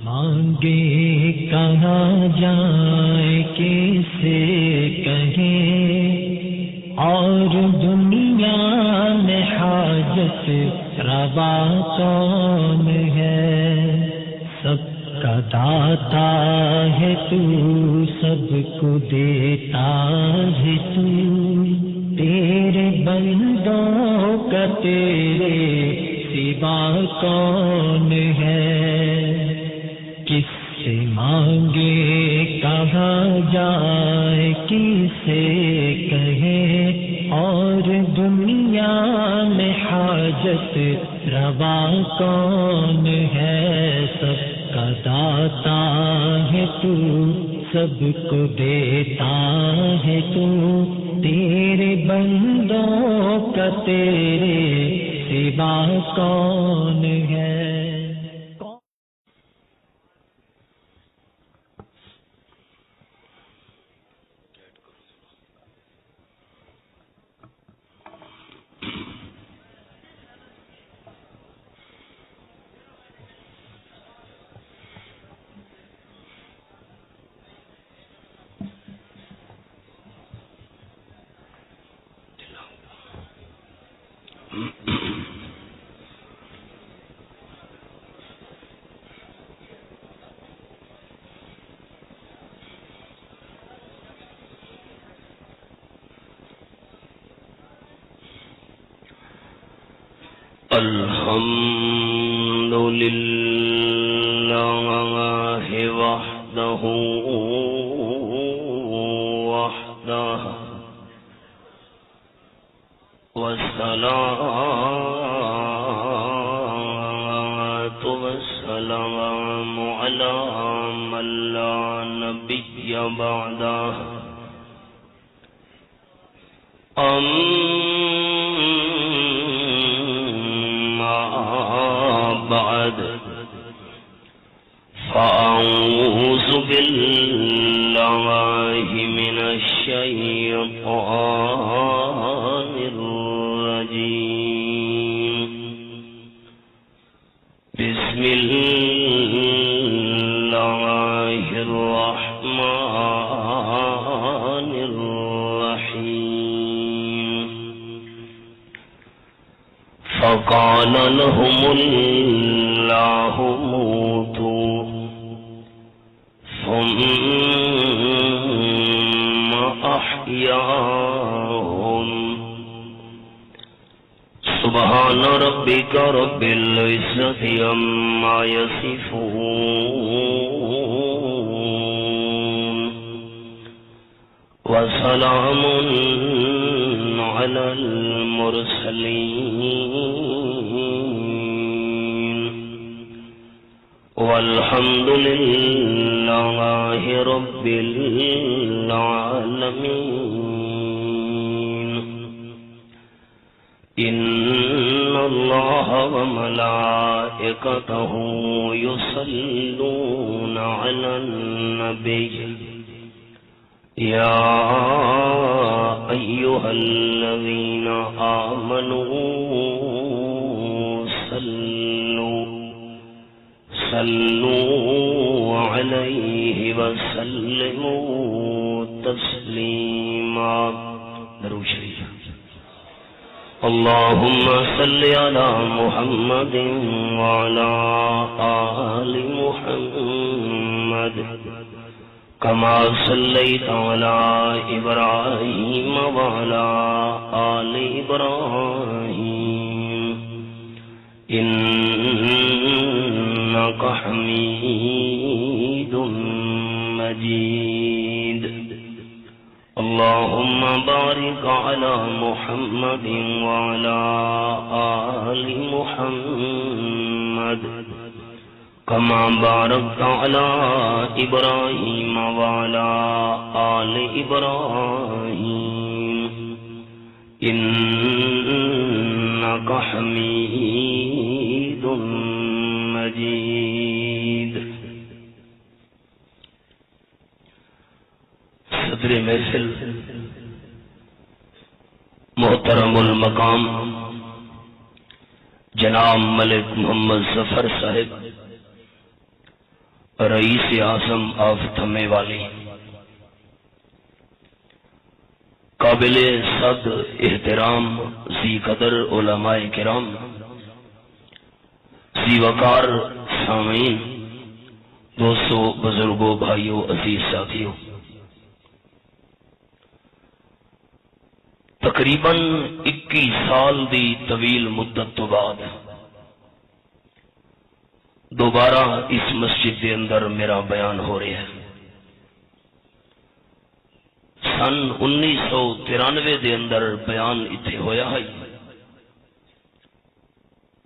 مانگے کہاں جائے کسے کہیں، اور دنیا میں حاجت روا کون ہے؟ سب کا داتا ہے تو، سب کو دیتا ہے تو، تیرے بندوں کا تیرے سوا کون ہے؟ کس سے مانگے کہاں جائے کسے کہے، اور دنیا میں حاجت روا کون ہے؟ سب کا داتا ہے تو، سب کو دیتا ہے تو، تیرے بندوں کا تیرے سوا کون ہے؟ الحمد لله وحده والصلاة والسلام على من لا نبي بعده بعد فأعوذ بالله من الشيطان الرجيم. بسم الله الرحمن الرحيم. فقال لهم الله موتوا ثم أحياهم. سبحان ربك رب العزة عما يصفون وسلام على المرسلين والحمد لله رب العالمين. إن الله وملائكته يصلون على النبي يا أيها الذين آمنوا صلوا عليه وسلموا تسليما. درود شریف. اللهم صل على محمد وعلى آل محمد كما صليت على إبراهيم وعلى آل إبراهيم إنك حميد مجيد. اللهم بارك على محمد وعلى آل محمد كما باركت على إبراهيم وعلى آل إبراهيم إنك حميد مجيد. صدر محفل محترم المقام جناب ملک محمد ظفر صاحب، رئیس اعظم آف تھمے والی، قابل صد احترام ذی قدر علماء کرام، ذی وقار سامعین، دوستو، بزرگوں، بھائیوں، عزیز ساتھیوں، تقریباً 21 سال دی طویل مدت تو بعد دوبارہ اس مسجد کے اندر میرا بیان ہو رہا ہے۔ سن 1993 دے اندر بیان اتنے ہویا ہے،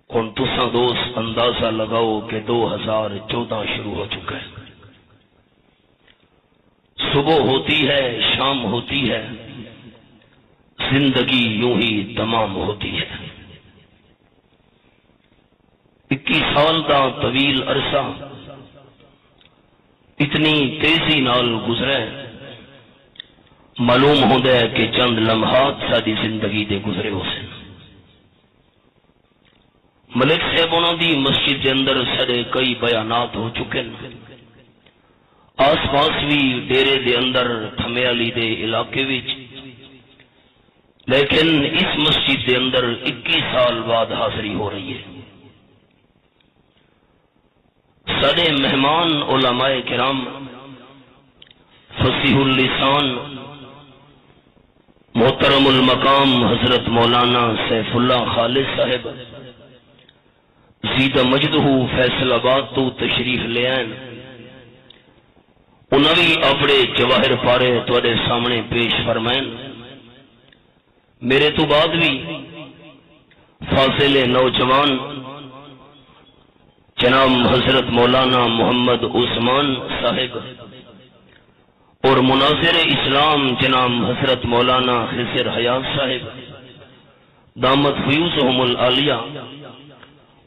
ہن تساں دوست اندازہ لگاؤ کہ 2014 شروع ہو چکا ہے۔ صبح ہوتی ہے، شام ہوتی ہے، زندگی یوں ہی تمام ہوتی ہے۔ 21 سال کا طویل عرصہ اتنی تیزی نال گزرے، معلوم ہوتا ہے کہ چند لمحات ساری زندگی دے گزرے ہو سن۔ ملک صاحب انہوں دی مسجد کے اندر سارے کئی بیانات ہو چکے ہیں، آس پاس بھی ڈیرے دے اندر تھمے علی دے علاقے وچ، لیکن اس مسجد کے اندر 21 سال بعد حاضری ہو رہی ہے۔ سارے مہمان علماء کرام، فصیح اللسان محترم المقام حضرت مولانا سیف اللہ خالد صاحب زیدہ مجدہ فیصل آباد تو تشریف لے آئے، انہوں بھی اپنے جواہر پارے تواڈے سامنے پیش فرمائیں۔ میرے تو بعد بھی فاضل نوجوان جناب حضرت مولانا محمد عثمان صاحب اور مناظر اسلام جناب حضرت مولانا خضر حیات صاحب دامت فیوزہم العالیہ،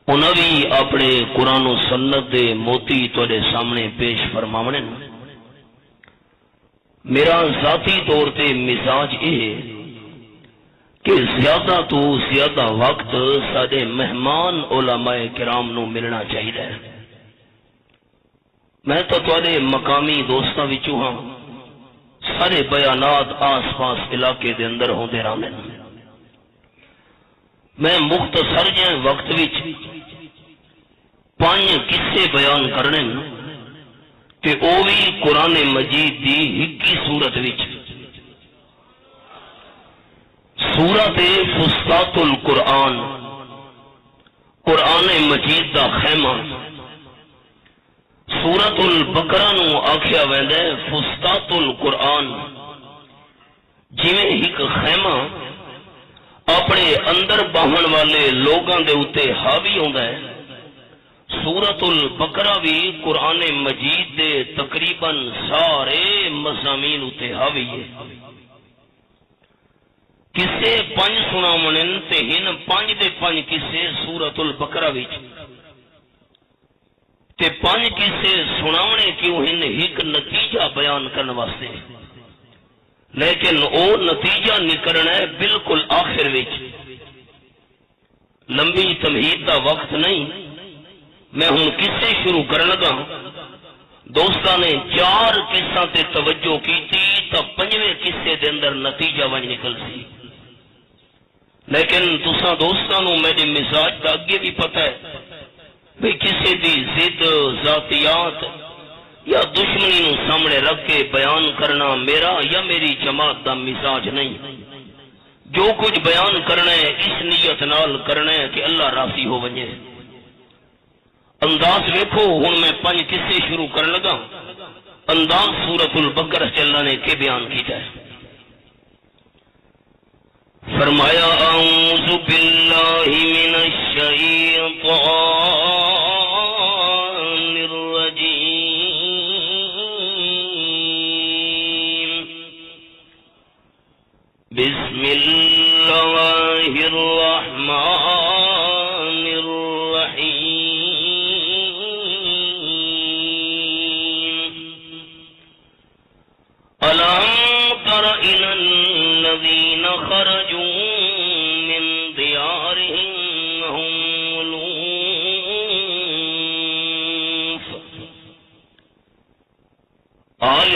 انہوں بھی اپنے قرآن و سنت دے موتی تواڈے سامنے پیش فرماونے۔ میرا ذاتی طور تے مزاج یہ کہ زیادہ تو زیادہ وقت سارے مہمان علماء کرام نو ملنا چاہیے۔ میں تو تواڈے مقامی دوستاں وچوں ہاں، سارے بیانات آس پاس علاقے دے اندر ہوندے رہندے ہیں۔ میں مختصر جہے وقت وچ 5 قصے بیان کرنے تے او بھی قرآن مجید دی 21 سورت وچ۔ سورت فسطاط القرآن، قرآن مجید دا خیمہ، سورت البقرہ نو آکھیا ویندا ہے فسطاط القرآن، جویں ایک خیمہ اپنے اندر باہن والے لوگاں دے اوتے حاوی ہوندا ہے، سورت البقرہ بھی قرآن مجید دے تقریباً سارے مضامین اوتے حاوی ہے۔ کسے 5 سناونے تے ہن 5 دے 5 کسے سورت البقرہ وچ، تے 5 کسے سناونے کیوں ہن ایک نتیجہ بیان کرنے واسطے، لیکن او نتیجہ نکلنا ہے بالکل آخر وچ۔ لمبی تمہید دا وقت نہیں، میں ہن کسے شروع کرن لگا۔ دوستاں نے 4 قصوں تے توجہ کیتی تو 5ویں قصے دے اندر نتیجہ ون نکل سی، لیکن تساں دوستاں نو میرے مزاج دا اگے بھی پتہ ہے بھئی کسی دی ضد، ذاتیات یا دشمنی نو سامنے رکھ کے بیان کرنا میرا یا میری جماعت دا مزاج نہیں۔ جو کچھ بیان کرنا ہے اس نیت نال کرنا ہے کہ اللہ راضی ہو ونجے۔ انداز ویکھو، ہن میں 5 قصے شروع کرن لگا۔ انداز سورۃ البقرہ اللہ نے کے بیان کیتا ہے۔ فرمایا اعوذ باللہ من الشیطان الرجیم، بسم اللہ الرحمن الرحیم، ألم تر إلى الذين خرجوا من ديارهم وهم ألوف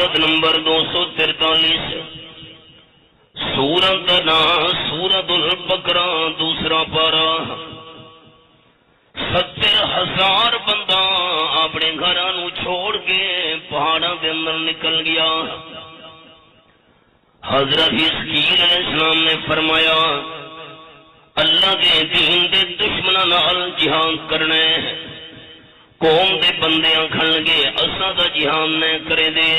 آیت نمبر 243 سورت کا نام سورت البقرہ دوسرا پارا 70,000 بندہ اپنے گھروں چھوڑ کے پہاڑوں کے اندر نکل گیا. حضرت حزقیل علیہ السلام نے فرمایا اللہ کے دین دے دشمنوں نال جہاد کرنا ہے. قوم دے بندے آکھن لگے اساں دا جہاد نہ کرے دے.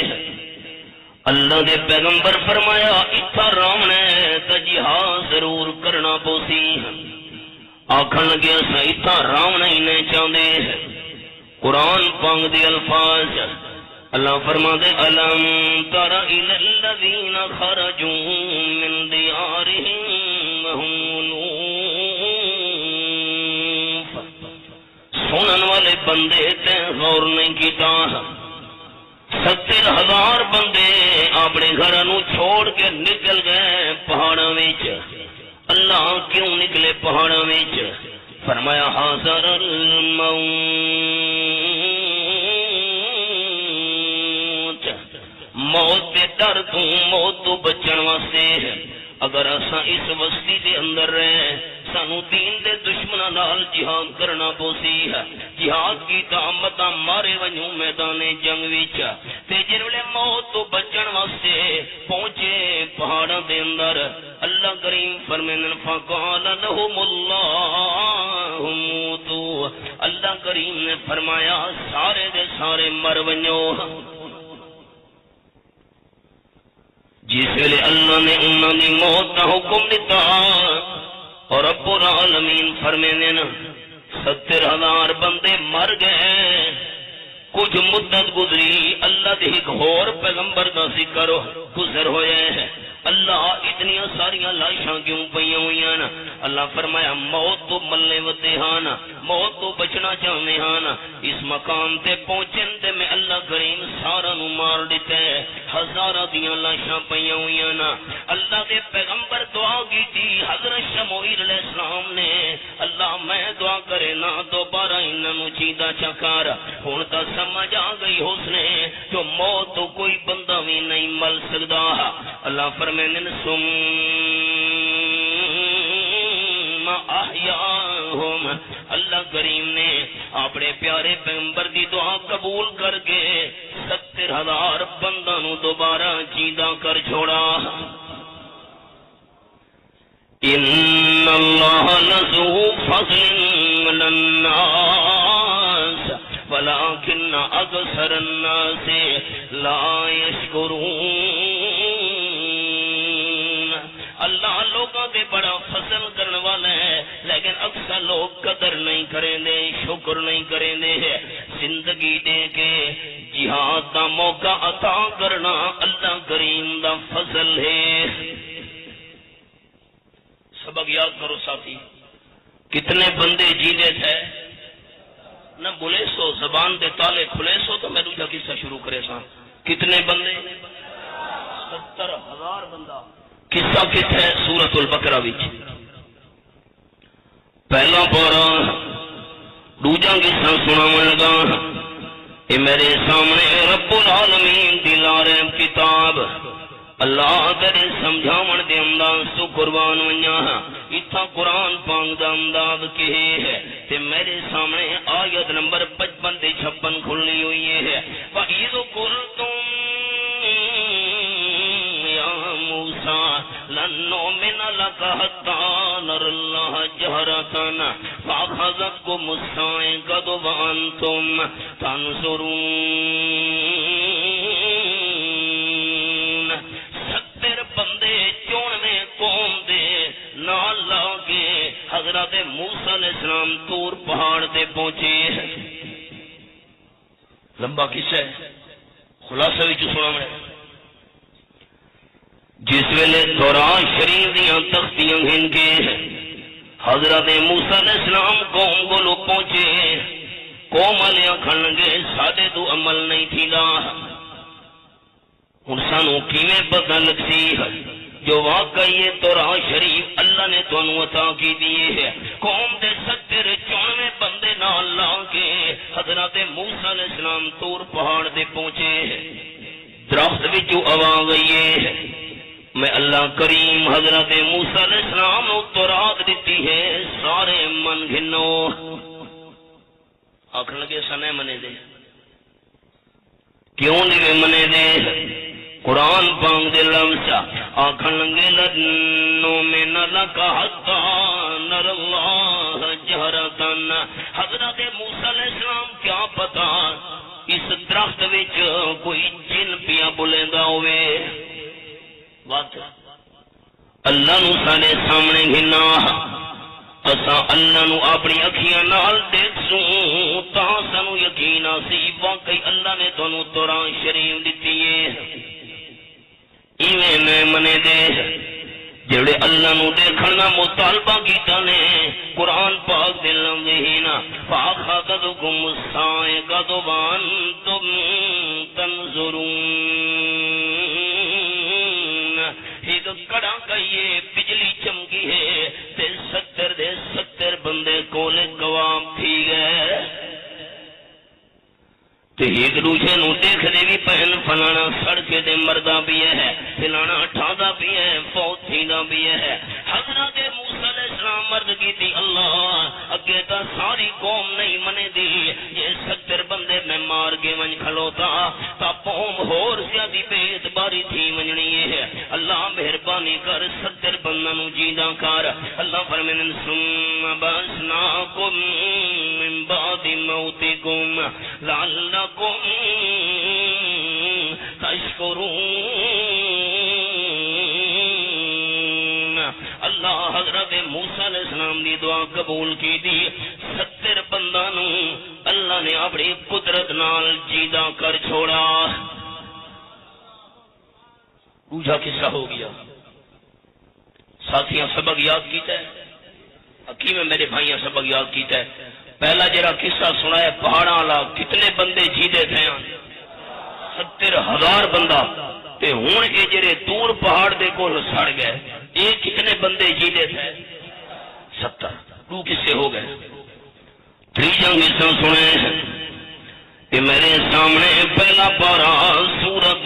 اللہ دے پیغمبر فرمایا اتھا رامنا ہے تے جہاد ضرور کرنا پوسی. آکھن لگے اساں اتھا رامنا ہی نہیں چاہندے. قرآن پاک دے الفاظ اللہ فرماتے الم تر الی الذین خرجوا من دیارہم وهم الوف. سنن والے بندے تے غور نہیں کیتا. 70,000 بندے اپنے گھروں چھوڑ کے نکل گئے پہاڑوں وچ. اللہ کیوں نکلے پہاڑوں وچ؟ فرمایا حاضر موت دے ڈر تو موت تو بچن واسطے. اگر اساں اس بستی دے اندر رہے سانو دین دے دشمناں نال جہاد کرنا پوسی. جہاد کی تامت مارے ونجو میدان جنگ وچ تے جڑے موت تو بچن واسطے پہنچے پہاڑاں دے اندر اللہ کریم فرمائیں فقال لهم اللہ موتوا. اللہ کریم نے فرمایا سارے دے سارے مر ونجو. جس ویلے اللہ نے انہوں نے موت کا حکم دیتا اور رب العالمین فرمینے نا 70,000 بندے مر گئے. کچھ مدت گزری اللہ دے ایک اور پیغمبر کا ذکر گزر ہوئے ہیں. اللہ اتنی ساریاں لاشاں کیوں پئیاں ہوئیاں نا؟ اللہ فرمایا موت تو ملنے ودے ہاں نا، موت تو بچنا چاہنے ہاں نا. اس مقام تے پہنچن تے میں اللہ کریم سارا نو مار دیتا ہے. ہزاراں دیاں لاشاں پئیاں ہوئیاں نا. اللہ دے پیغمبر دعا کی تھی حضرت شموئیل علیہ السلام نے اللہ میں دعا کرے نا دوبارہ انہاں نو جیندا چکار. ہن تا سمجھ آ گئی اس نے جو موت تو کوئی بندہ بھی نہیں مل سکدا. اللہ فرمائے احیاہم. اللہ کریم نے اپنے پیارے پیغمبر دی دعا قبول کر کے 70,000 بندہ نو دوبارہ جیندہ کر چھوڑا. ان اللہ لذو فضل علی الناس ولکن اکثر الناس لا یشکرون. اللہ لوگوں کے بڑا فضل کرنے والا ہے لیکن اکثر لوگ قدر نہیں کریں دے، شکر نہیں کریں دے. زندگی دے کے جہاد کا موقع عطا کرنا اللہ کریم دا فضل ہے. سبق یاد کرو ساتھی. کتنے بندے جیندے تھے نہ بولے سو زبان دے تالے کھلے سو تو میں دوجا قصہ شروع کرے سا. کتنے بندے؟ 70,000 بندہ. قصہ کتنے سورت البقرہ وچ پہلا پارا دوجا قصہ سناون لگا. اے میرے سامنے رب العالمین دی لارم کتاب اللہ تیرے سمجھاون دے انداز تو قربان ونیا. اتھا قرآن پاک دا انداز کہے ہے تے میرے سامنے آیت نمبر 55 تے 56 کھلی ہوئی ہے. وَإِذْ قُلْتُمْ يَا مُوسَىٰ لَن نُّؤْمِنَ لَكَ حَتَّىٰ نَرَى اللَّهَ جَهْرَةً فَأَخَذَتْكُمُ الصَّاعِقَةُ وَأَنتُمْ تَنظُرُونَ. 70 بندے 94 قوم دے نال لا کے حضرت موسیٰ علیہ السلام طور پہاڑ تے پہنچے. لمبا قصہ ہے خلاصہ وچ سنا میں. جس ویلے تورات شریف دیاں تختیاں گھن کے حضرت موسیٰ علیہ السلام قوم کو لوگ پہنچے. قوم والے آکھن لگے ساڈے تو عمل نہیں تھیندا. ہن سانو کیویں پتہ لگسی جو واقعی یہ تورات شریف اللہ نے تانوں عطا کی دیے ہے. قوم دے 70 94 بندے نال لا کے حضرت موسیٰ علیہ السلام طور پہاڑ دے پہنچے. درخت وچوں آواز آئی ہے میں اللہ کریم حضرت موسیٰ علیہ السلام نو تورات دیتی ہے سارے من گھنو آکھن لگے سنے منے دے کیوں نہیں منے دے قرآن پاک دے لفظ آکھن لگے لنو من لکا حتی نر اللہ جہرتن حضرت موسیٰ علیہ السلام کیا پتا اس درخت وچ کوئی جن پیا بولیندا ہوئے بات اللہ نو سارے سامنے گھنا اساں اللہ نو اپنی اکھیاں نال دیکھسوں تا سانو یقین سی واقعی اللہ نے تانوں قرآن شریف دتی ہے ایویں میں منے دے جڑے اللہ نو دیکھن دا مطالبہ کیتا نے قرآن پاک دے لمحے نا فاخذکم الصاعقۃ وانتم تنظرون ایک کڑا کہیے بجلی چمکی ہے تے 70 بندے کولے گواہ تھی گئے تے ایک دوسرے نو دیکھ دے بھی پہن فلانا سڑکے دے مردہ بھی ہے فلانا ٹھادا بھی ہے فوت تھیدا بھی ہے حضرت موسیٰ علیہ السلام مرد کی تھی اللہ اگے تا ساری قوم نہیں منے دی یہ 70 بندے میں مار کے ونج کھلوتا تا قوم ہور زیادی بے اعتباری تھی ونجنی ہے اللہ مہربانی کر 70 بندہ نو جیندہ کر اللہ فرمائن ثم بعثناکم من بعد موتکم لعلکم تشکرون اللہ حضرت موسیٰ علیہ السلام دی دعا قبول کی دی 70 بندہ نو اللہ نے اپنی قدرت نال جیدہ کر چھوڑا دوسرا قصہ ہو گیا ساتھیاں سبق یاد کیتا ہے حکیم میرے بھائیاں سبق یاد کیتا ہے پہلا جرا قصہ سنا ہے پہاڑاں والا کتنے بندے جیدے تھے 70,000 بندہ تے ہون اے جڑے دور پہاڑ دے کول سڑ گئے یہ کتنے بندے جیدے تھے 70 دو قصے ہو گئے تیجا قصہ سنے کہ میرے سامنے پہلا پارا سورۃ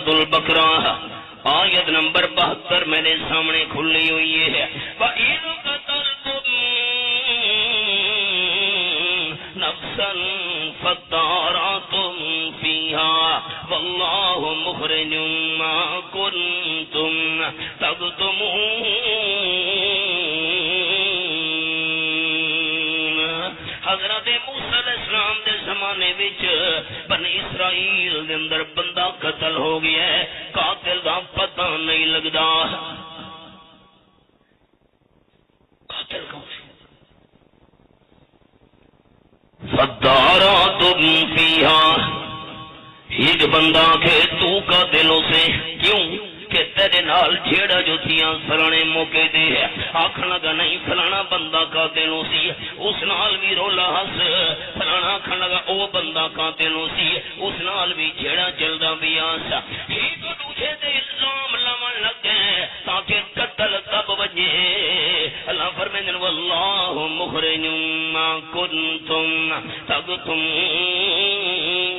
البقرہ آیت نمبر 72 میرے سامنے کھلی ہوئی ہے وَإِذْ قَتَلْتُمْ نَفْسًا فَادَّارَأْتُمْ فِيهَا وَاللَّهُ مُخْرِجٌ مَا كُنتُمْ تَكْتُمُونَ حضرت موسیٰ علیہ السلام دے زمانے وچ بنی اسرائیل دے اندر بندہ قتل ہو گیا ہے قاتل دا پتہ نہیں لگدا قاتل کون سی فداراتم فیہا ایک بندہ کہ تو قاتلوں سے کیوں کہ تیرے نال جھیڑا جو تھیاں فلانے موقع دے ہے آکھن لگا نہیں فلانا بندہ قاتلوں سی اس نال بھی رولا ہس فلانا آکھن لگا او بندہ قاتلوں سی اس نال بھی جھیڑا چلدا بھی آسا ایک دوسرے دے الزام لاون لگے تاکہ قتل تب وجے اللہ فرمائے واللہ مخرج ما کنتم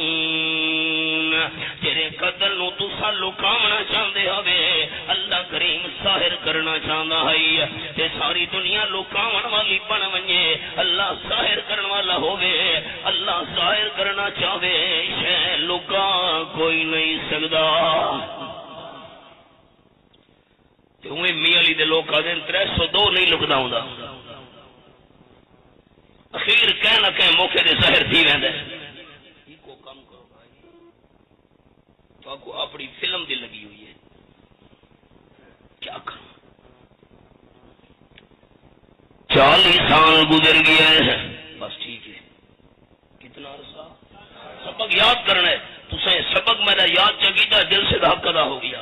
تکتمون جڑے قتل نو تساں لکاونا چاہندے ہوے اللہ کریم ظاہر کرنا چاہندا ہے تے ساری دنیا لکاون والی بن ونجے اللہ ظاہر کرن والا ہوے اللہ ظاہر کرنا چاہے شے لکا کوئی نہیں سکدا تے اوے میاں علی دے لوگ کہندے 302 نہیں لکدا ہوندا اخیر کہیں نہ کہیں موقع دے ظاہر تھی ویندا کو کم کرو بھائی تو آپ کو اپنی فلم دی لگی ہوئی ہے کیا کروں 40 سال گزر گیا ہے بس ٹھیک ہے کتنا عرصہ سبق یاد کرنا ہے تسیں سبق میرا یاد چکیتا دل سے حق ادا ہو گیا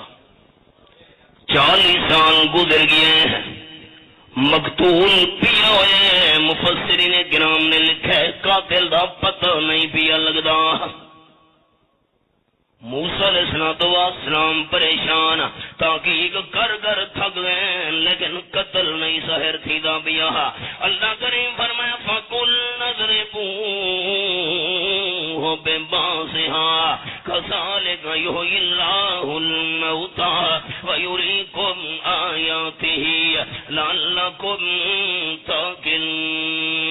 40 سال گزر گئے ہیں مقتول پیا ہوئے مفسرین گرام نے لکھا ہے قاتل دا پتہ نہیں پیا لگدا موسیٰ علیہ السلام پریشان تحقیق کر کر تھک گئے لیکن قتل نہیں ظاہر تھی دا بیا اللہ کریم فرمایا فَقُلْ نَضْرِبُوهُ بِبَعْضِهَا کذالک یحیی اللہ الموتی ویریکم آیاتہ لعلکم تعقلون۔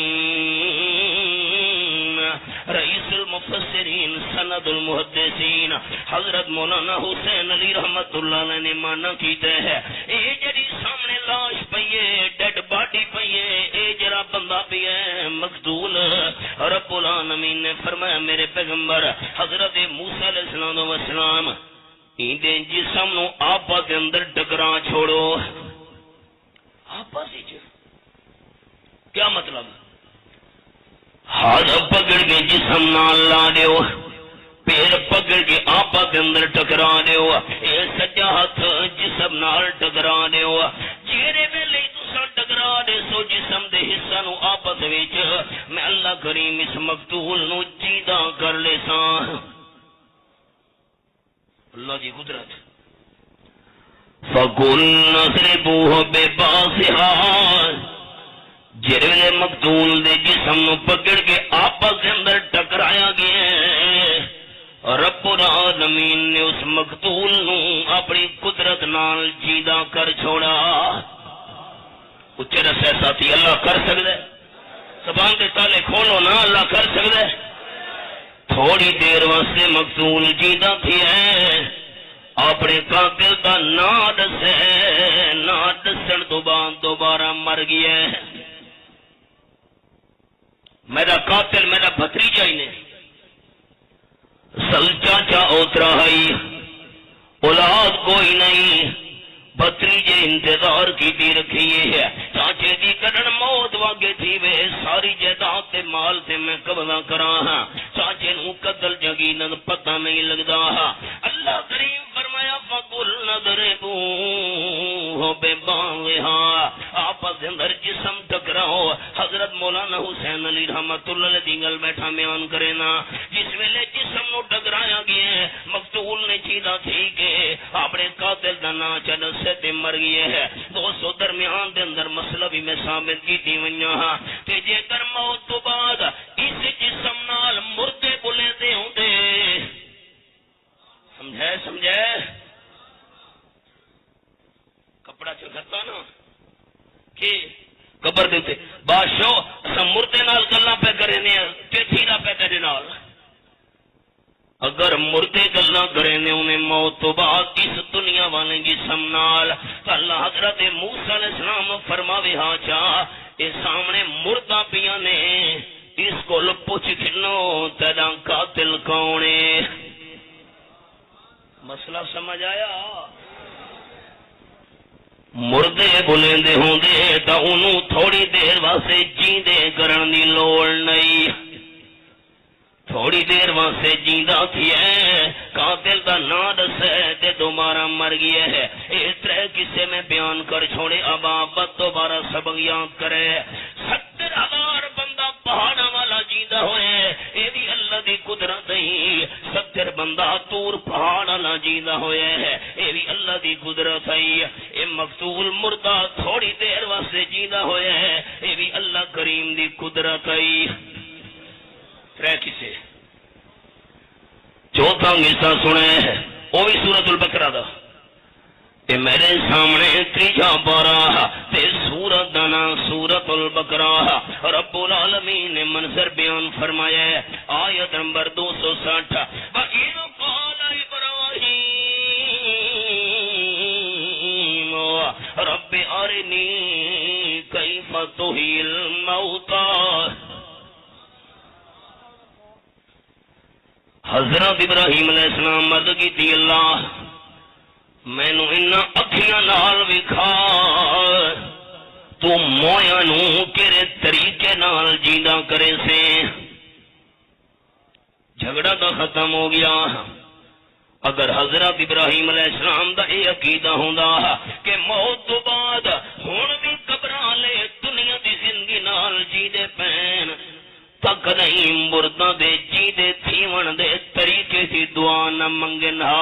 رئیس المفسرین سند المحدثین حضرت مولانا حسین علی رحمت اللہ علیہ نے مانا کیتے ہیں اے جڑی سامنے لاش پئیے ڈیڈ باڈی پئیے اے جڑا بندہ پئیے مقتول، رب العالمین نے فرمایا میرے پیغمبر حضرت موسیٰ علیہ السلام ایندے جسم نو آپا کے اندر ٹکرا چھوڑو۔ آپا سی کیا مطلب؟ ہاتھ پکڑ کے جسم نال لا دیو، پیر پکڑ کے آپا کے اندر ٹکرا دیو، اے سجا ہاتھ جسم نال ٹکرا دیو، چہرے ویلے تساں ٹکرا دے سو جسم دے حصہ نو آپس وچ میں اللہ کریم اس مقتول نو جیندہ کر لے ساں۔ اللہ کی قدرت۔ فَقُلْنَا اضْرِبُوهُ بِبَعْضِهَا، جرے مقتول دے جسم نو پکڑ کے آپس کے اندر ٹکرایا گیا ہے، رب العالمین نے اس مقتول نو اپنی قدرت نال جیدہ کر چھوڑا۔ اچھے رسے ساتھی اللہ کر سکتا ہے؟ زبان کے تالے کھولو نا، اللہ کر سکتا ہے؟ تھوڑی دیر واسطے مقتول جیدہ تھی ہے، اپنے قاتل کا نا دسے، نا دسن تو بعد دوبارہ مر گیا ہے۔ میرا قاتل میرا بھتریجا ہی نے سل چاچا اوترا ہے، اولاد کوئی نہیں، بھتریجے انتظار کی دی رکھی ہے، چاچے دی کرن موت واگے تھی وے ساری جائیداد تے مال تے میں قبضہ کرا ہاں، چاچے نو قتل یقیناً پتہ نہیں لگدا ہاں۔ اللہ کریم فرمایا فَقُلْنَا اضْرِبُوهُ بِبَعْضِهَا، آپس اندر جسم ٹکراؤ۔ حضرت مولانا حسین علی رحمت اللہ علیہ دی گل بیٹھا بیان کرے نا، جس ویلے جسم نو ٹکرایا گیا ہے مقتول نے چیدہ تھی کہ اپنے قاتل دا نا چل تے مر گئے ہے۔ دوستو درمیان دے اندر مسئلہ بھی میں ثابت کی دی ونیا ہاں کہ جے کر موت تو بعد اس جسم نال مردے بلے دے ہوں دے، سمجھے کپڑا چکھتا نا کہ قبر دیتے بادشاہ اسا مردے نال گلاں پہ کرے نے تیتھی نہ پہ کرے نال، اگر مردے گلاں کرے نے انہیں موت تو بعد اس دنیا والے جسم نال، تو اللہ حضرت موسیٰ علیہ السلام فرماوے ہاں چاہ اے سامنے مردہ پیاں نے اس کو پوچھ کھنو تیرا قاتل کونے۔ مسئلہ سمجھ آیا؟ مردے بلیں دے ہوں دے تا انہوں تھوڑی دیر واسے جیندے کرن دی لوڑ نہیں، تھوڑی دیر واسے جیندہ تھی ہے، قاتل دا نا دسے تے دوبارہ مر گیا ہے۔ اس طرح کسے میں بیان کر چھوڑے، اب آپ دوبارہ سبق یاد کرے۔ 70,000 بندہ پہاڑا والا جیندہ ہوئے، اے بھی اللہ دی قدرت ہی۔ 70 بندہ تور پہاڑ والا جیندہ ہوئے ہے، اے بھی اللہ دی قدرت ہی۔ اے مقتول مردہ تھوڑی دیر واسے جیندہ ہوئے ہے، اے بھی اللہ کریم دی قدرت ہی۔ رہ کسے چوتھا حصہ سنے وہ بھی سورۃ البقرہ دا، کہ میرے سامنے تیجا پارا تے سورت دانا سورۃ البقرہ، رب العالمین نے منظر بیان فرمایا ہے، آیت نمبر 260۔ وَإِذْ قَالَ إِبْرَاهِيمُ رَبِّ أَرِنِي كَيْفَ تُحْيِي الْمَوْتَى۔ حضرت ابراہیم علیہ السلام مرد کی تھی اللہ مینو انہاں اکھیاں نال وکھا تو مویا نو کیڑے طریقے نال جیندہ کرے سے۔ جھگڑا تو ختم ہو گیا۔ اگر حضرت ابراہیم علیہ السلام دا یہ عقیدہ ہوندا کہ موت تو بعد ہن بھی قبراں لے دنیا دی زندگی نال جیندے پین تک نہیں مردہ دے جی دے تھیون دے طریقے کی دعا نہ منگنا۔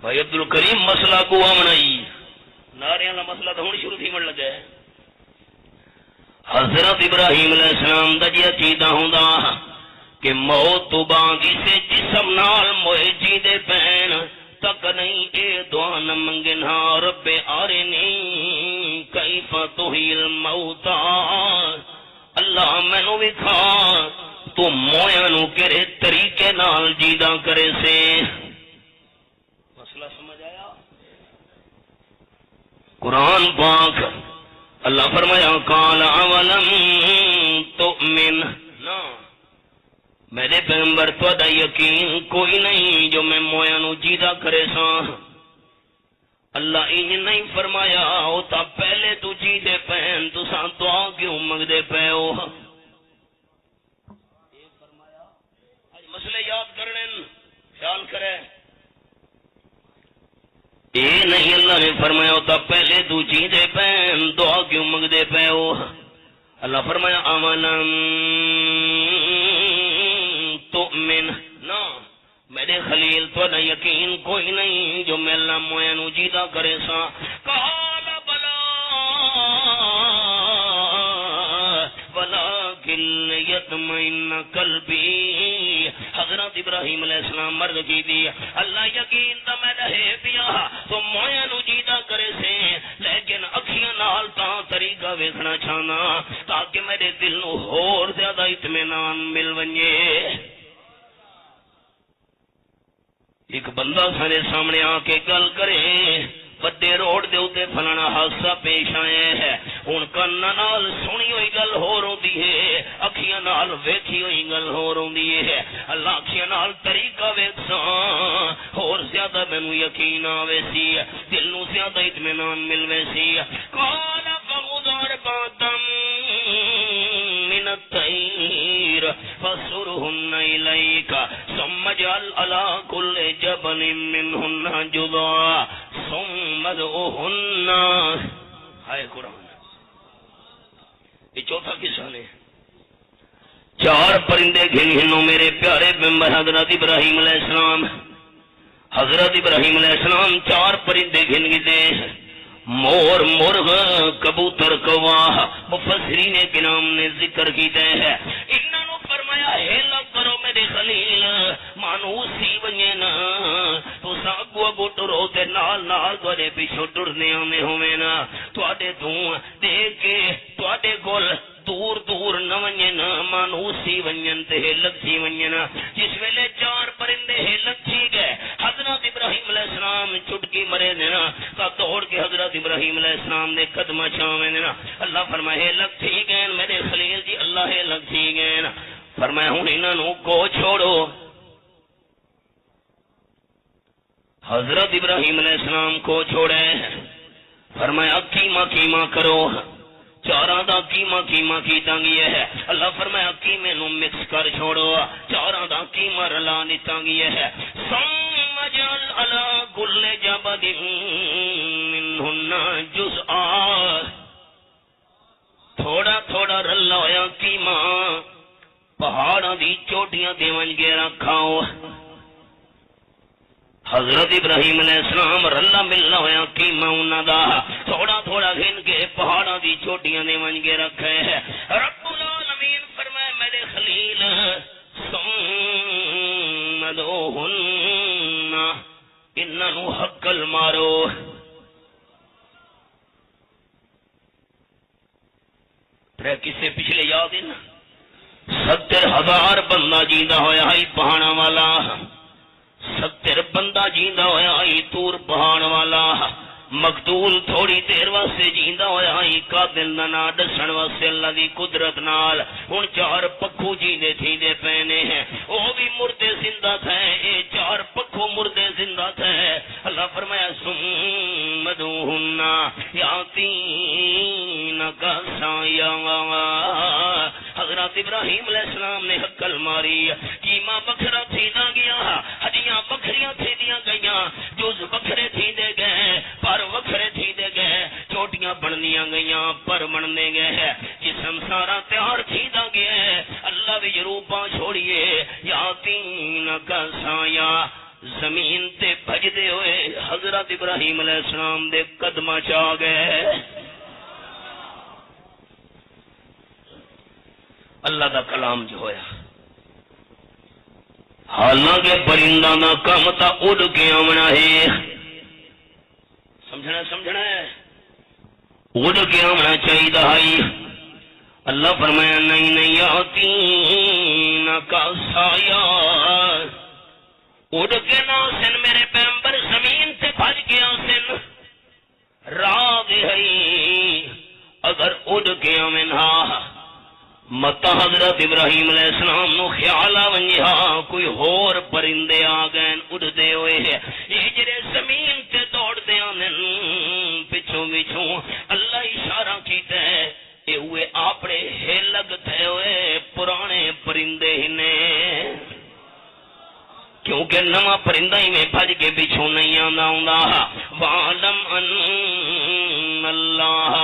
بھائی عبدالکریم مسئلہ کو آمنائی ناریاں کا مسئلہ تو ہون شروع تھی من لگا ہے۔ حضرت ابراہیم علیہ السلام دا جی عقیدہ ہوندا کہ موت تو بعد اسے جسم نال موئے جی دے پین تک نہیں اے دعا نہ منگنا رب آرنی کیف تحیی الموتا اللہ مینوں وکھا تو مویا نو کہڑے طریقے نال جیدا کرے سے مسئلہ سمجھ آیا قرآن پاک اللہ فرمایا قال اولم تؤمن نا میرے پیغمبر تہاڈا یقین کوئی نہیں جو میں مویا نو جیدا کرے ساں اللہ انج نہیں فرمایا او تا پہلے تو جیدے پین تساں دعا کیوں منگدے پے ہو مسئلے یاد کرنے خیال کرے اے نہیں اللہ نے فرمایا ہوتا پہلے تو جیدے پین دعا کیوں منگدے پے ہو اللہ فرمایا آمنم تؤمن نا میرے خلیل تو نہ یقین کوئی نہیں جو میں اللہ مویا نو جیدہ کرے سا قال بلا ولکن یطمئن قلبی حضرت ابراہیم علیہ السلام مرد کی دی اللہ یقین تا میں رہے پیا تو مویا نو جیدہ کرے سے لیکن اکھیاں نال تا طریقہ ویکھنا چاہنا تاکہ میرے دل نو اور زیادہ اطمینان مل ونجے ایک بندہ سارے سامنے آ کے گل کرے بڑے روڈ دے اوتے فلانا حادثہ پیش آیا ہے ہن کان نال سنی ہوئی گل ہو روندی ہے اکھیاں نال ویکھی ہوئی گل ہو روندی ہے اللہ اکھیاں نال طریقہ ویکھساں اور زیادہ مینوں یقین آوے سی دل نو زیادہ اطمینان ملوے سی قال فغدر بادم من الطير فصرهن إليك ثم اجعل على كل جبل منهن جزءا ثم ادعهن ہائے قرآن یہ چوتھا قصہ ہے چار پرندے گھن گھنو میرے پیارے پیغمبر حضرت ابراہیم علیہ السلام حضرت ابراہیم علیہ السلام چار پرندے گھن گئے مور مرغ کبوتر کواہ مفسرین کرام نے ذکر کیتے ہیں انہوں نے فرمایا ہیلا کرو میرے خلیل مانوسی بنye نا تو ساگو اگو ٹرو تے نال نال تواڈے پیچھے ٹرنے آنے ہوے نا تواڈے تو دیکھ کے تواڈے کول دور دور نہ ونجن مانوسی ونجن تے لکھی ونجن جس ویلے چار پرندے لکھی گئے حضرت ابراہیم علیہ السلام چٹکی مرے دینا تا دوڑ کے حضرت ابراہیم علیہ السلام نے قدمہ چھاویں دینا اللہ فرمائے لکھی گئے میرے خلیل جی اللہ لکھی گئے فرمایا ہن انہاں نو کو چھوڑو حضرت ابراہیم علیہ السلام کو چھوڑے فرمایا کیما کیما کرو چاراں دا کیما کیما کیتا گیا ہے اللہ فرمایا کیمے نو مکس کر چھوڑو چاراں دا کیما رلا دیتا گیا ہے ثم جعل علی کل جبل منہن جزءا تھوڑا تھوڑا رلا ہویا کیما پہاڑاں دی چوٹیاں دے ونجے رکھاؤ حضرت ابراہیم علیہ السلام رلا ملنا ہویا کیما انہاں دا تھوڑا تھوڑا گھن کے پہاڑاں دی چوٹیاں دے ونج کے رکھے ہے رب العالمین فرمائے میرے خلیل ثم ادعوہن انہاں نو حقل مارو پھر کسے پچھلے یاد ہے نا 70,000 بندہ جیندہ ہویا ہی پہاڑاں والا 70 بندہ جیندہ ہویا آئی تور پہاڑ والا مقتول تھوڑی دیر واسطے جیندہ ہویا آئی قاتل نہ ڈسن واسطے اللہ دی قدرت نال ہن چار پکھو جیندے تھی دے پینے ہیں وہ بھی مردے زندہ تھے اے چار پکھو مردے زندہ تھے اللہ فرمایا ثم ادعوہن یاتینک سعیا حضرت ابراہیم علیہ السلام نے حقل ماری کیما بکھرا تھی دا گیا ہڈیاں بکھریاں تھی دیا گئیاں جز بکھرے تھی دے گئے پر وکھرے تھی دے گئے چوٹیاں بننیاں گئیاں پر بننے گئے جسم سارا تیار تھی دا گیا اللہ بھی روپاں چھوڑیے یاتینک سعیا زمین تے بھج دے ہوئے حضرت ابراہیم علیہ السلام دے قدمہ چاہ گئے اللہ دا کلام جو ہویا حالانکہ پرندہ دا کام تا اڑ کے آمنا ہے سمجھنا ہے اڑ کے آمنا چاہیے ہے اللہ فرمایا نہیں آتی نہ کا سایہ اڑ کے نہ سن میرے پیغمبر زمین سے بھج کے آسن راگ ہے اگر اڑ کے آمنا متا حضرت ابراہیم علیہ السلام نو خیال آ کوئی ہور پرندے آ گئے اڑتے ہوئے یہ جڑے زمین تے دوڑتے آنے پچھوں اللہ اشارہ کیتا ہے یہ ہوئے اپنے لگتے ہوئے پرانے پرندے ہی نے کیونکہ نواں پرندہ ہی میں بھج کے پچھوں نہیں آندا وعلم ان اللہ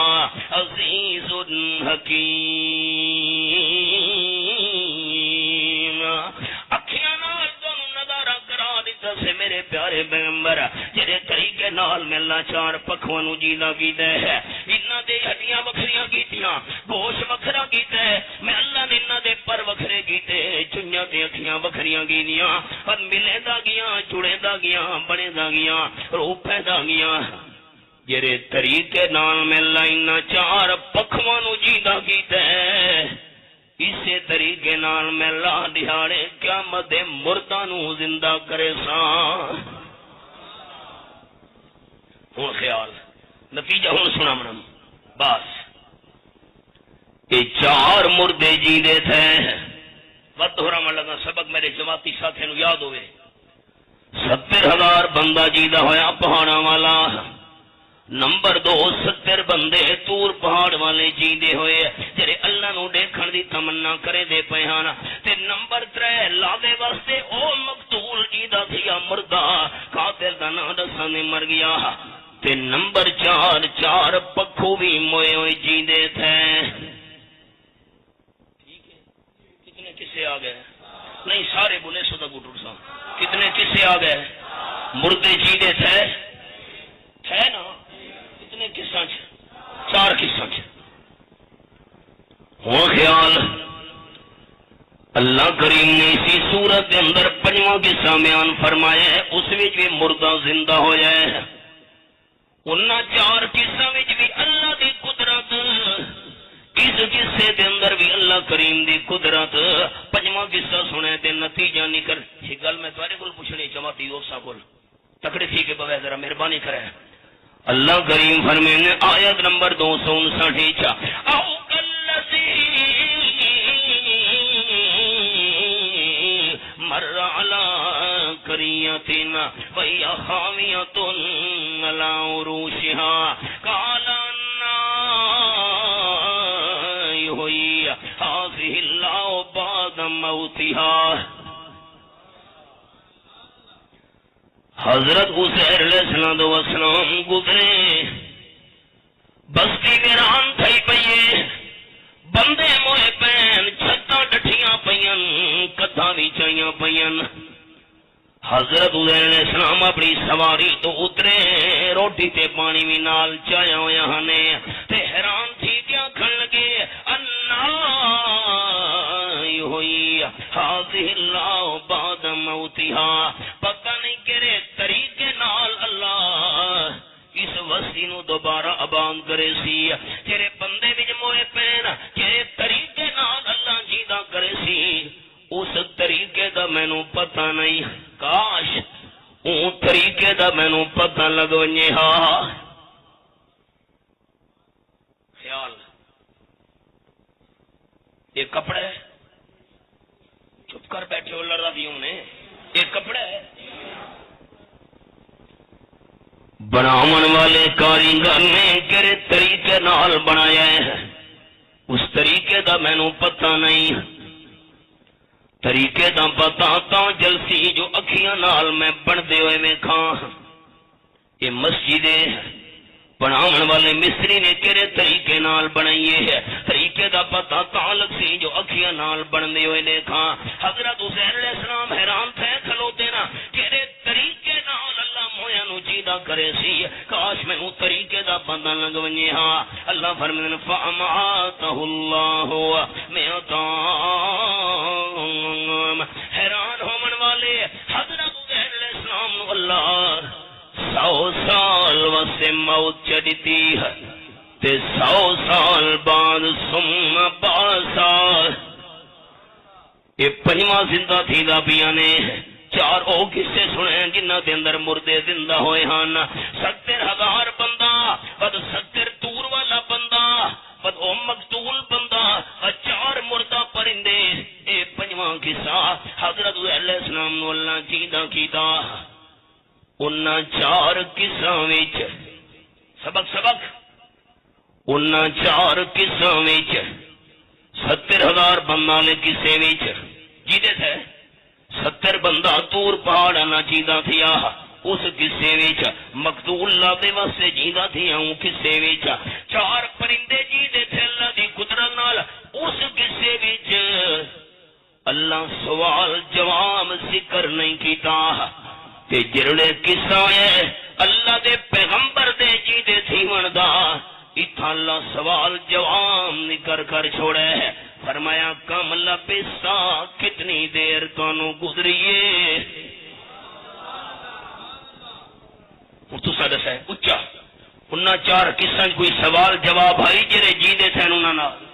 عزیز حکیم اکھیاں نال تانوں نظارہ کرا دیتا سے میرے پیارے پیغمبر جڑے طریقے نال میں اللہ چار پکھواں نو جیلا کیتا ہے انہاں دے ہڈیاں وکھریاں کیتیاں گوشت وکھرا کیتا ہے میں اللہ نے انہاں دے پر وکھرے کیتے چنیاں تے اکھیاں وکھریاں کیتیاں پر ملے دا گیاں جڑے دا گیاں بنے دا گیاں روح پیدا گیاں جڑے طریقے نال میں اللہ انہاں چار پکھواں نو جیلا کیتا ہے اسی طریقے نال میں اللہ دہاڑے قیامت دے مرداں نو زندہ کرے سا ہوں خیال نتیجہ ہوں سنا منم بس یہ چار مردے جیندے تھے وقت ہو رہا لگا سبق میرے جماعتی ساتھی نو یاد ہوئے 70,000 بندہ جیندہ ہویا پہاڑا والا نمبر 2 70 بندے تور پہاڑ والے جیندے ہوئے جڑے اللہ نو دیکھن دی تمنا کرے دے پے ہن تے نمبر 3 لاوے واسطے او مقتول جیدا تھیا مردہ قاتل دا نام دسانے مر گیا تے نمبر 4 پکھو بھی موئے ہوئے جیندے تھے ٹھیک ہے کتنے کسے آ گئے نہیں سارے بولے سو دا گٹر سا کتنے کسے آ گئے مردے جیندے تھے نا کتنے قصہ 4 قصہ ہو خیال اللہ کریم نے اسی صورت کے اندر 5واں قصہ بیان فرمایا ہے اس وچ بھی مردہ زندہ ہو جائے انہاں 4 قصہ وچ بھی اللہ دی قدرت اس قصے دے اندر بھی اللہ کریم دی قدرت 5واں قصہ سنے تے نتیجہ نکل یہ گل میں تمہارے کول پوچھنی چاہتی ہوں سا کول تکڑے تھی کہ بغیر ذرا مہربانی کرے اللہ کریم فرمانے آیت نمبر 259 او کلذی مر علی قریۃ وہی خاویۃ علی عروشها قال ہوئی هذه اللہ بعد موتها حضرت حسین علیہ السلام گزرے بستی ویران تھئی پئیے بندے موئے پین چھتاں ڈٹھیاں پئین کدھاں بھی چائیاں پئین حضرت حسین علیہ السلام اپنی سواری تو اترے روٹی تے پانی بھی نال چایا ہویا ہنے تے حیران تھی کیا کھن لگے انا ہوئی حاضر اللہ بعد موتها پتہ نہیں کرے طریقے نال اللہ اس وسیع نو دوبارہ آباد کرے سی تیرے بندے وچ موئے پین تیرے طریقے نال اللہ جیدا کرے سی اس طریقے دا مینوں پتہ نہیں کاش اون طریقے دا مینوں پتہ لگ ونجے ہاں خیال یہ کپڑے چپ کر بیٹھے ہو لڑ رہی ہوں نے یہ کپڑے بناون والے کاریگر نے کہڑے طریقے نال بنایا ہے اس طریقے دا مینوں پتہ نہیں طریقے دا پتہ تاں جلسی جو اکھیاں نال میں بندے ہوئے ویکھاں یہ مسجد بناون والے مستری نے کہڑے طریقے نال بنائیے ہے طریقے دا پتہ تعلق سی جو اکھیاں نال بندے ہوئے دیکھاں حضرت حسین علیہ السلام حیران تھے کھلوتے نا کہڑے طریقے نال اللہ ہویا نو چیدہ کرے سی کاش میں نو طریقے دا پتہ لگ ونجے ہاں اللہ فرمائے فاماتہ اللہ میں اتام حیران ہومن والے حضرت عزیر علیہ السلام نو اللہ 100 سال واسطے موت چڑھتی ہے تے 100 سال بعد ثم باسا یہ پنجواں زندہ تھی دا پیا نے 4 او قصے سنے جنہ دے اندر مردے زندہ ہوئے ہن 70,000 بندہ بد 70 دور والا بندہ بد او مقتول بندہ 4 مردہ پرندے اے پنجواں قصہ حضرت علیہ السلام نو اللہ چیدہ کیتا انہاں 4 قصوں وچ سبق انہاں 4 قصوں وچ 70,000 بندہ لے قصے وچ جیدے تھے 70 بندہ دور پہاڑ نہ چیدہ تھیا اس قصے وچ مقتول اللہ دے واسطے جیدہ تھیا ہوں قصے وچ 4 پرندے جیدے تھے اللہ دی قدرت نال اس قصے وچ اللہ سوال جواب ذکر نہیں کیتا تے جڑے قصہ ہے اللہ دے پیغمبر دے جیدے تھی وندا اتھا اللہ سوال جواب نکر کر چھوڑے ہے فرمایا کم لبسا کتنی دیر تانوں گزریے تو سا دسا ہے اچھا انہاں 4 قصہ کوئی سوال جواب آئی جڑے جیندے تھے انہاں نال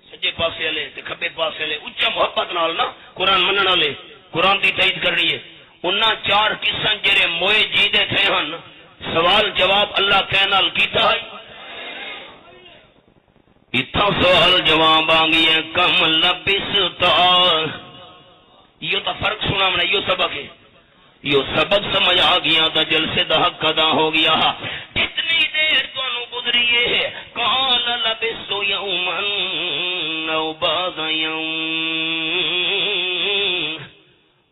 سجے پاسے والے تے کھبے پاسے والے اچھا محبت نال نا قرآن منن والے قرآن دی تائید کرنی ہے انہاں 4 قصہ جڑے موئے جیندے تھے ہن سوال جواب اللہ کہنے نال کیتا ہے اتھا سوال جواب آگئی ہے کم لبستا یہ تو فرق سنا میں یہ سبق ہے یہ سبق سمجھ آ گیا تھا جلسے دا حق ادا ہو گیا کتنی دیر تانوں گزریے ہے قال لبسو یوما او بعض یوم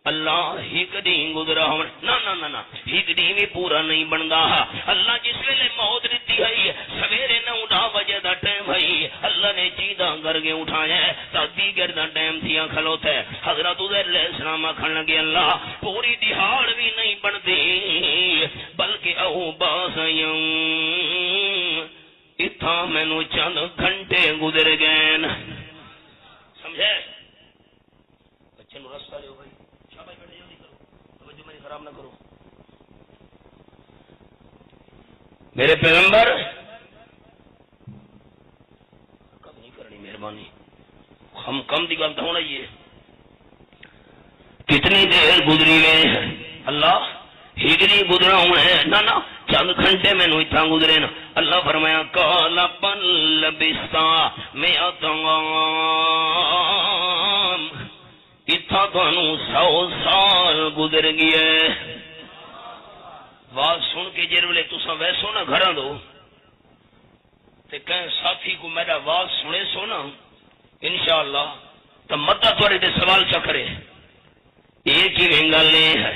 اللہ ایک دن گزرا ہو نا ایک دن بھی پورا نہیں بنتا اللہ جس ویلے موت دیتی ہے سویرے 9 بجے دا ٹائم ہے اللہ نے چیدہ کر کے اٹھایا ہے تادی گر دا ٹائم تھیا کھلوتا ہے حضرت عزیر علیہ السلام کھڑ لگے اللہ پوری دہاڑ بھی نہیں بنتی بلکہ او باس یوم اتھا مینوں چند گھنٹے گزر گئے سمجھے بچے نو رستہ لے بھائی خراب نہ کرو میرے پیغمبر کب نہیں کرنی مہربانی ہم کم دی گل تو ہونا ہی ہے کتنی دیر گزری میں اللہ ہجری گزرا ہونا ہے نا چند گھنٹے میں نو اتنا گزرے نا اللہ فرمایا کالا پن لبستا میں اتنگام اتھا تانوں 100 سال گزر گیا واز سن کے جرولے تسا ویسو نا گھراں دو تے کہیں ساتھی کو میرا واز سنے سو نا انشاءاللہ تو مدہ توڑے دے سوال چکرے ایک ہی گل ہے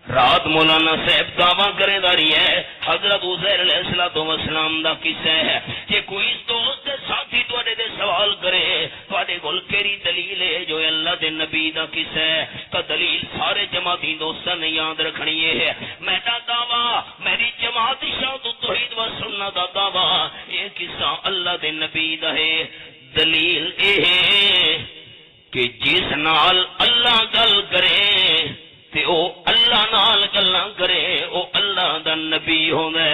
رات مولانا صاحب دعویٰ کرے داری ہے حضرت عزیر علیہ السلام دا قصہ ہے کہ کوئی دوست ساتھی توڑے دے سوال کرے توڑے گل کیری دلیل ہے جو اللہ دے نبی دا قصہ ہے تو دلیل سارے جماعتی دوستہ نے یاد رکھنی ہے میرا دعویٰ میری جماعت شاہد توحید و سنت دا دعویٰ یہ قصہ اللہ دے نبی دا ہے دلیل اے ہے کہ جس نال اللہ گل کرے تے او اللہ نال گلاں کرے او اللہ دا نبی ہووے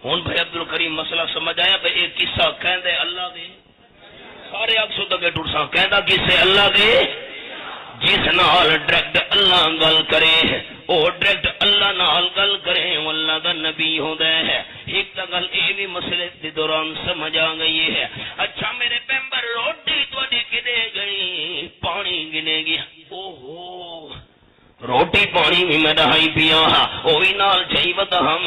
ہن بھائی عبدالکریم مسئلہ سمجھ آیا بھائی ایک قصہ کہندے اللہ دے سارے اکسو تک ٹرساں کہندا قصے اللہ دے جس نال ڈائریکٹ اللہ گل کرے او ڈائریکٹ اللہ نال گل کرے وہ اللہ دا نبی ہوندا ہے ایک تا گل اے بھی مسئلے دے دوران سمجھ آ گئی ہے اچھا میرے پیمبر روٹی تواڈی کدے گئی پانی گنے گیا اوہو روٹی پانی بھی میں دہائی پیا او وی نال چاہیے ہم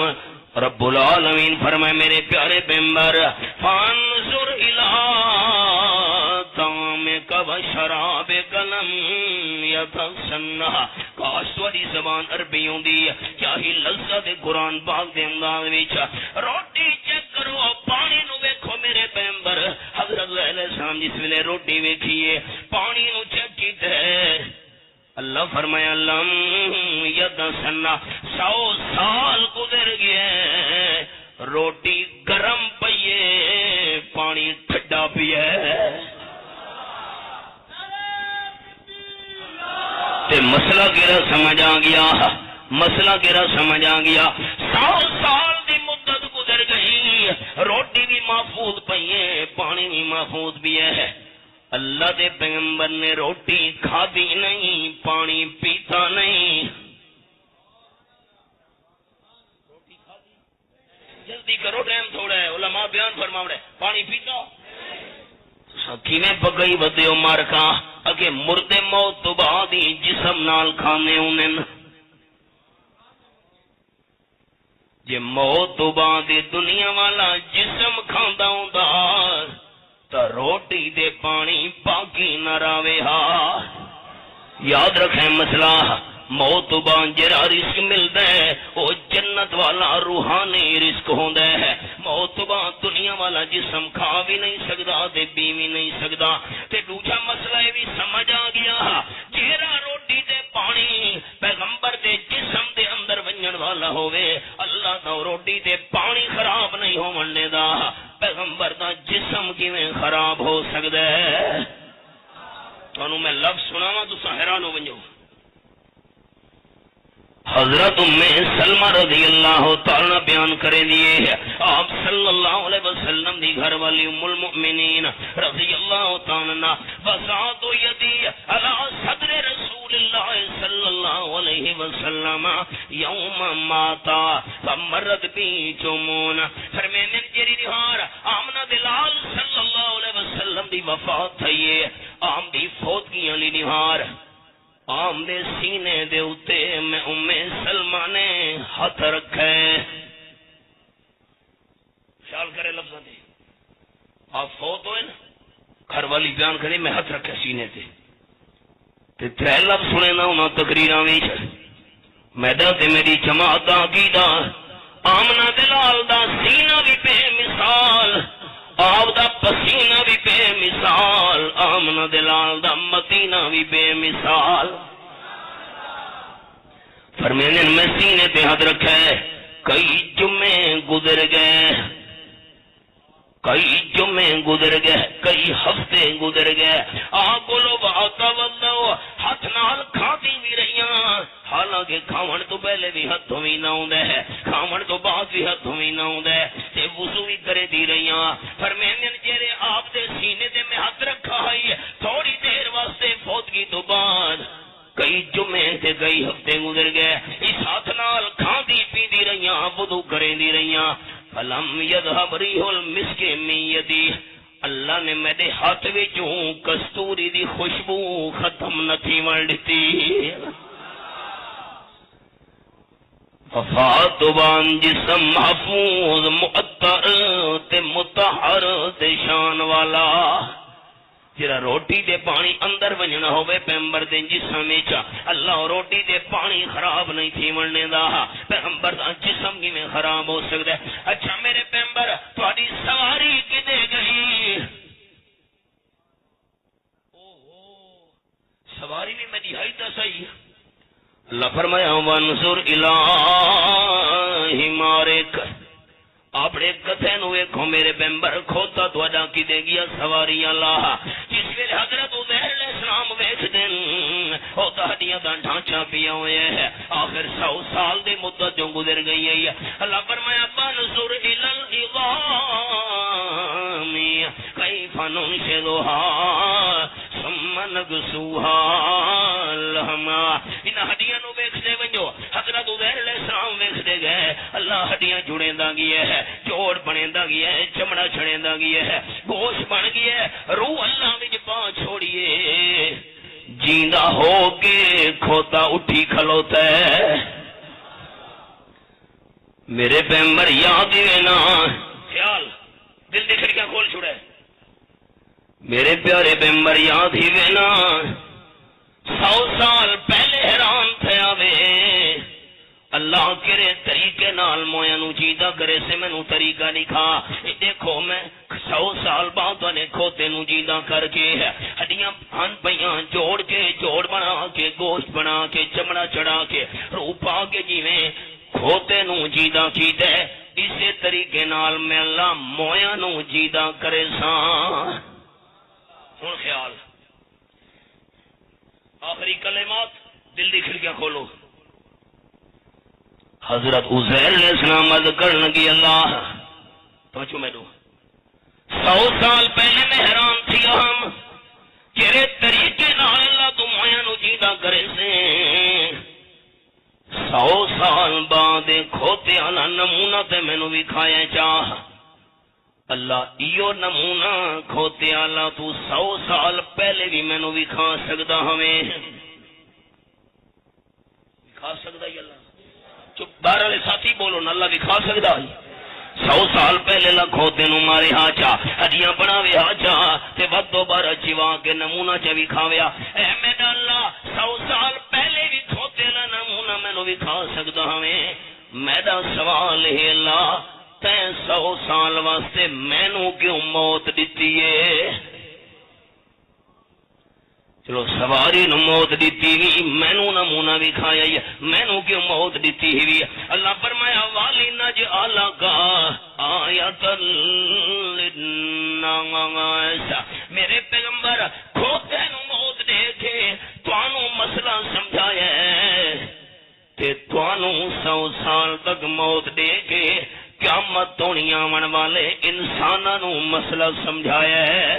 رب العالمین فرمائے میرے پیارے پیمبر فانظر الی طعامک و شرابک لم یتسنہ کاش تواڈی زبان عربی ہوندی کیا ہی لذت قرآن پاک دے انداز وچ روٹی چیک کرو پانی السلام جس ویلے روٹی ویکھیے پانی نو چیک کیتا ہے اللہ فرمایا لم یدسنا 100 سال گزر گئے روٹی گرم پئیے پانی ٹھنڈا پیا تے مسئلہ کیڑا سمجھ آ گیا مسئلہ کیڑا سمجھ آ گیا 100 سال دی مدت گزر گئی روٹی بھی محفوظ پئیے پانی بھی محفوظ بھی ہے اللہ دے پیغمبر نے روٹی کھادی نہیں پانی پیتا نہیں جلدی کرو ٹائم تھوڑا ہے علماء بیان فرما رہے پانی پیتا سکی میں پگئی بدیو مار کا اگے مردے موت تو بعد ہی جسم نال کھانے انہیں جے موت تو بعد دنیا والا جسم کھاندا ہوندا تا روٹی دے پانی باقی نہ راوے ہا یاد رکھیں مسئلہ موت تو بعد جڑا رزق ملدا ہے او جنت والا روحانی رزق ہوندا ہے موت تو بعد دنیا والا جسم کھا بھی نہیں سکدا تے پی بھی نہیں سکدا تے دوجا مسئلہ یہ بھی سمجھ آ گیا جڑا روٹی تے پانی پیغمبر دے جسم دے اندر ونجن والا ہوے اللہ دا روٹی تے پانی خراب نہیں ہون دیندا پیغمبر دا جسم کیویں خراب ہو سکدا ہے تانوں میں لفظ سناواں تساں حیران ہو ونجو حضرت ام سلمہ رضی اللہ تعالی بیان کرے دیے آپ صلی اللہ علیہ وسلم دی گھر والی ام المؤمنین رضی اللہ تعالی عنہ وسعت یدی علی صدر رسول اللہ صلی اللہ علیہ وسلم یوم ماتا فمرت بی چمون فرمینے جری نہار آمنہ دلال صلی اللہ علیہ وسلم دی وفات تھئی آم دی فوت کی علی نہار آم دے سینے دے اتے میں ام سلمہ نے ہاتھ رکھے خیال کرے لفظ دے آپ فوت ہوئے نا گھر والی بیان کرے میں ہاتھ رکھے سینے تے ترے لفظ سنے نا انہاں تقریراں وچ میدان تے میری جماعت دا عقیدہ آمنہ دلال دا سینہ بھی بے مثال آپ دا پسینہ بھی بے مثال آمنہ دلال دا مدینہ بھی بے مثال فرمینے میں سینے پہ ہاتھ رکھا ہے کئی جمعے گزر گئے کئی جمعے گزر گئے کئی ہفتے گزر گئے آگولو باتا واللہ ہاتھ نال کھاتی بھی رہیاں حالانکہ کھاون تو پہلے بھی ہاتھ ہوئی نہ ہوندہ ہے کھاون تو بعد بھی ہاتھ ہوئی نہ ہوندہ ہے تے وضو بھی کرے دی رہیاں فرمینے جیرے آپ دے سینے دے میں ہاتھ رکھا ہے تھوڑی دیر واسطے فوت کی تو بعد کئی جمعے تے کئی ہفتے گزر گئے اس ہاتھ نال کھاندی پی دی رہیاں وضو کرے دی رہیاں فلم یذهب ریح المسک من یدی اللہ نے میرے ہاتھ وچوں کستوری دی خوشبو ختم نہ تھی ورڈتی وفات بان جسم محفوظ معطر تے مطہر تے شان والا جرا روٹی دے پانی اندر ونجنا ہوئے پیغمبر دے جسم وچ اللہ روٹی دے پانی خراب نہیں تھی ورنے دا پیغمبر دا جسم کی میں خراب ہو سکتا ہے اچھا میرے پیغمبر تہاڈی سواری کدے گئی سواری بھی میں دہائی تا صحیح اللہ فرمایا وانظر الی حمارک اپنے کتھے نو ویکھو میرے پیغمبر کھوتا تہاڈا کدے گیا سواری اللہ جس ویلے حضرت عزیر علیہ السلام ویکھ دین او تہاڈیاں دا ڈھانچا پیا ہوئے ہے آخر 100 سال دی مدت جو گزر گئی ہے اللہ فرمایا وانظر الی العظام کیف ننشزها ثم نكسوها لحما ان ہڈیاں نو ویکھ دے ونجو حضرت عزیر علیہ السلام ویکھ دے گئے اللہ ہڈیاں جڑیں دا گیا ہے جوڑ بنے دا گیا ہے چمڑا چھڑے دا گیا ہے گوشت بن گیا ہے روح اللہ وچ پا چھوڑیے جیندا ہو کے کھوتا اٹھی کھلوتا ہے میرے پیغمبر یاد ہے نا خیال دل دی کھڑکیاں کھول چھوڑے میرے پیارے پیغمبر یاد ہی وے نا 100 سال پہلے حیران تھیا وے اللہ کرے طریقے نال مویا نو جیدا کرے سے مینوں طریقہ لکھا دیکھو میں 100 سال بعد نے کھوتے نو جیندہ کر کے ہڈیاں ہن پیاں جوڑ کے جوڑ بنا کے گوشت بنا کے چمڑا چڑھا کے روح پا کے جیویں کھوتے نو جیندہ کیتا ہے اسی طریقے نال میں اللہ مویا نو جیندہ کرے ساں. ہن خیال آخری کلمات دل دی کھڑکیاں کھولو. حضرت عزیر علیہ السلام عرض کرن لگی اللہ توجہ میرو 100 سال پہلے میں حیران تھی ہم تیرے طریقے نال اللہ تو مویا نو جیندہ کرے سے 100 سال بعد کھوتے والا نمونہ تے مینوں وکھایا چاہ اللہ ایو نمونہ کھوتے والا تو 100 سال پہلے بھی مینوں وکھا سکدا ہمیں وکھا سکدا ہی اللہ چپ باہر والے ساتھی بولو نا اللہ دکھا سکتا ہے 100 سال پہلے لا کھوتے نو مارے ہاں چا ہڈیاں بناوے ہاں چا تے ود دوبارہ چوا کے نمونہ چا وکھاویا اے میرا اللہ 100 سال پہلے بھی کھوتے لا نمونہ مینوں وکھا سکدا ہمیں. میرا سوال ہے اللہ تے 100 سال واسطے مینوں کیوں موت دتی ہے؟ چلو سواری نو موت دیتی ہوئی مینوں نمونہ وکھایا ہی مینوں کیوں موت دیتی ہوئی؟ اللہ فرمایا والی نج آلہ کا آیت للناس میرے پیغمبر کھوتے نو موت دے کے توانوں مسئلہ سمجھایا ہے تے توانوں 100 سال تک موت دے کے قیامت ہونی آون والے انساناں نو مسئلہ سمجھایا ہے.